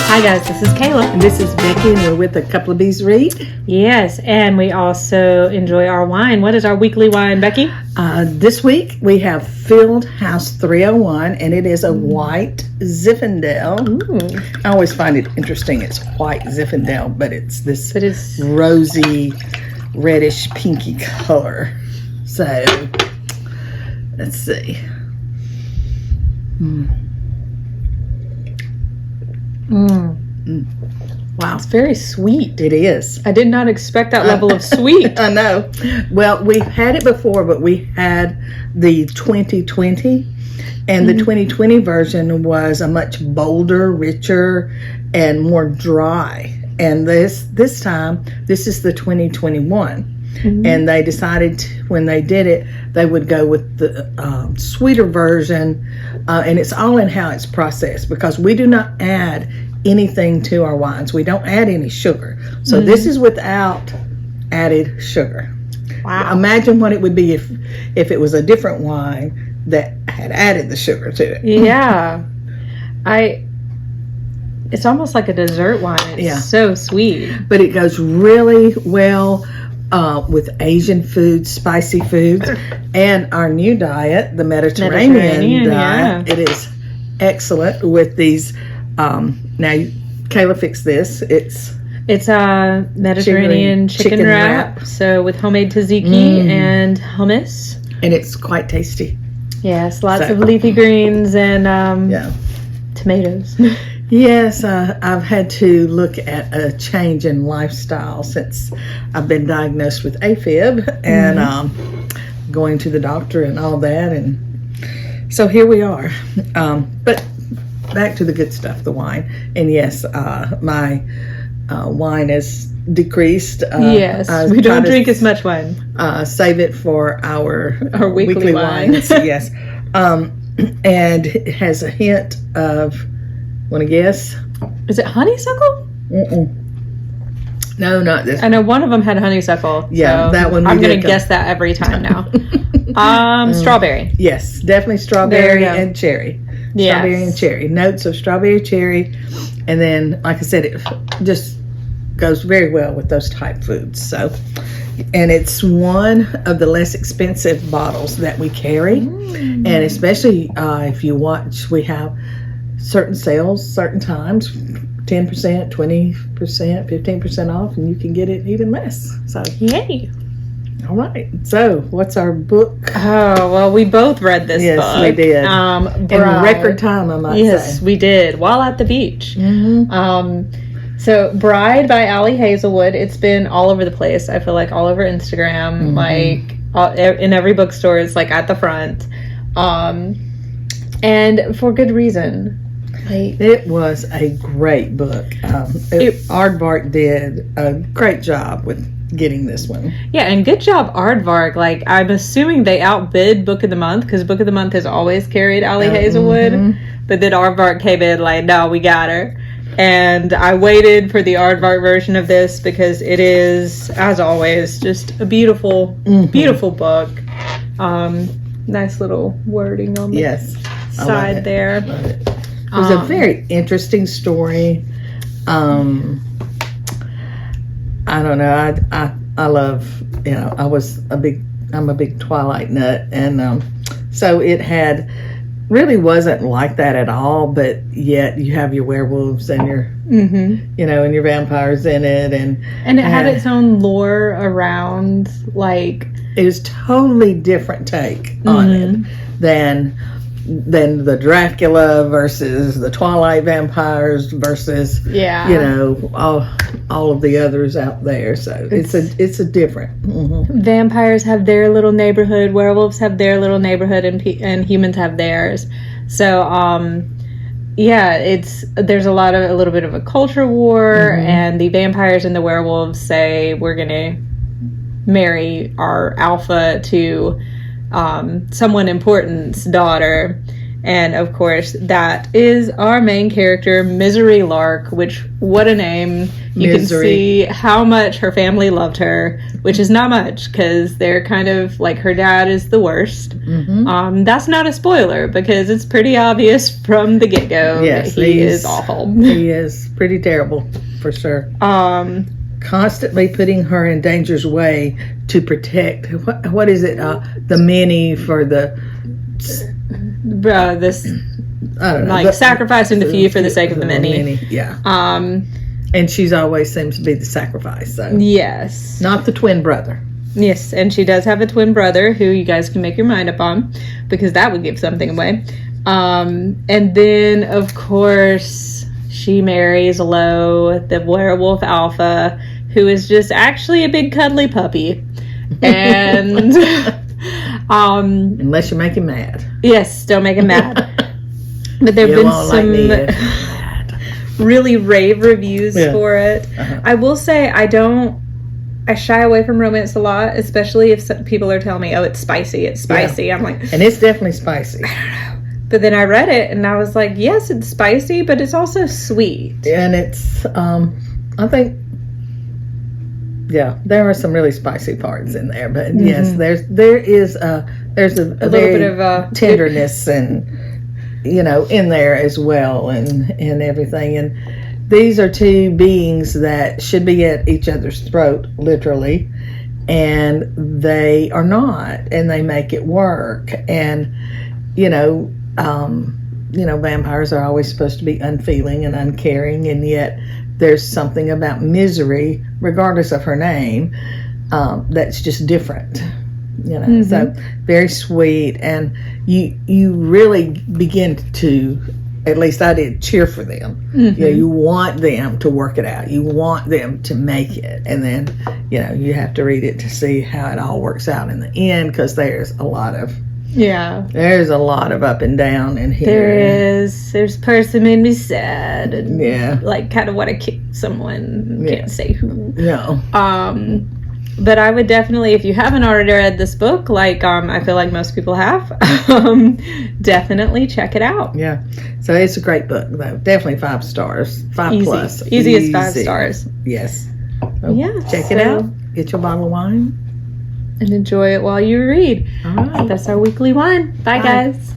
Hi guys, this is Kayla. And this is Becky, and we're with a couple of bees read. Yes, and we also enjoy our wine. What is our weekly wine, Becky? This week we have Field House 301, and it is a white Zinfandel. Ooh. I always find it interesting. It's white Zinfandel, but it's this But it's rosy, reddish, pinky color. So, let's see. Wow. It's very sweet. It is. I did not expect that level of sweet. I know. Well, we've had it before, but we had the 2020, and the 2020 version was a much bolder, richer, and more dry. And this time, this is the 2021. And they decided when they did it, they would go with the sweeter version, and it's all in how it's processed, because we do not add anything to our wines. We don't add any sugar. So this is without added sugar. Wow. Imagine what it would be if it was a different wine that had added the sugar to it. Yeah. It's almost like a dessert wine. It's so sweet. But it goes really well with Asian foods, spicy foods, and our new diet, the Mediterranean diet. Yeah. It is excellent with these. Now, Kayla fixed this. It's a Mediterranean chicken wrap. So with homemade tzatziki and hummus. And it's quite tasty. Yes, lots of leafy greens and tomatoes. Yes, I've had to look at a change in lifestyle since I've been diagnosed with AFib and going to the doctor and all that. And so here we are. But back to the good stuff, the wine. And yes, my wine has decreased. Yes, we don't drink as much wine. Save it for our weekly wines. Yes. And it has a hint of, want to guess? Is it honeysuckle? No, not this. I know one of them had honeysuckle. Yeah, so that one. I'm going to guess that every time now. Strawberry. Yes, definitely strawberry and cherry. Yes. Strawberry and cherry. Notes of strawberry, cherry, and then, like I said, it just goes very well with those type foods. So, and it's one of the less expensive bottles that we carry, and especially if you watch, we have certain sales, certain times, 10%, 20%, 15% off, and you can get it even less. So, yay! All right. So, what's our book? Oh, well, we both read this book. Yes, we did. In record time, I might say. Yes, we did, while at the beach. So, Bride by Ali Hazelwood. It's been all over the place. I feel like all over Instagram, like in every bookstore. It's like at the front, and for good reason. It was a great book. Aardvark did a great job with getting this one. Yeah, and good job, Aardvark. Like, I'm assuming they outbid Book of the Month, because Book of the Month has always carried Ali Hazelwood. But then Aardvark came in like, no, we got her. And I waited for the Aardvark version of this because it is, as always, just a beautiful, beautiful book. Nice little wording on the side there. Love it. It was a very interesting story. I don't know. I love, I'm a big Twilight nut. And so it really wasn't like that at all, but yet you have your werewolves and your, and your vampires in it. And it had its own lore around, like. It was totally different take on it than the Dracula versus the Twilight vampires versus all of the others out there. So it's a different. Vampires have their little neighborhood, werewolves have their little neighborhood, and humans have theirs. So there's a little bit of a culture war, and the vampires and the werewolves say we're gonna marry our alpha to someone important's daughter, And of course, that is our main character, Misery Lark, which, what a name. You can see how much her family loved her, which is not much because they're kind of like, her dad is the worst. That's not a spoiler because it's pretty obvious from the get-go that he is awful. He is pretty terrible, for sure. Constantly putting her in danger's way to protect, what is it, the many for the... this I don't know, like sacrificing the few for the sake of the many. Yeah. And she's always seems to be the sacrifice. So. Yes. Not the twin brother. Yes, and she does have a twin brother who you guys can make your mind up on because that would give something away. And then of course she marries Lo, the werewolf alpha, who is just actually a big cuddly puppy. And unless you make him mad. Yes, don't make him mad. But there have been some really rave reviews for it. I will say I shy away from romance a lot, especially if some people are telling me, oh, it's spicy. Yeah. I'm like... And it's definitely spicy. I don't know. But then I read it and I was like, yes, it's spicy, but it's also sweet. And it's, I think... Yeah, there are some really spicy parts in there, but yes, there's a little bit of tenderness and in there as well, and everything. And these are two beings that should be at each other's throat, literally, and they are not, and they make it work. And vampires are always supposed to be unfeeling and uncaring, and yet there's something about Misery, regardless of her name, that's just different. So very sweet, and you really begin to, at least I did, cheer for them. You want them to work it out. You want them to make it, and then you have to read it to see how it all works out in the end, because there's a lot of up and down in here. There's a person made me sad, and like kind of want to kick someone. Can't say who. No. But I would definitely, if you haven't already read this book, like I feel like most people have, definitely check it out. Yeah. So it's a great book, though. Definitely 5 stars. 5 Easy. plus. Easy as 5 stars. Yes. So check it out. Get your bottle of wine. And enjoy it while you read. All right. That's our weekly wine. Bye, guys.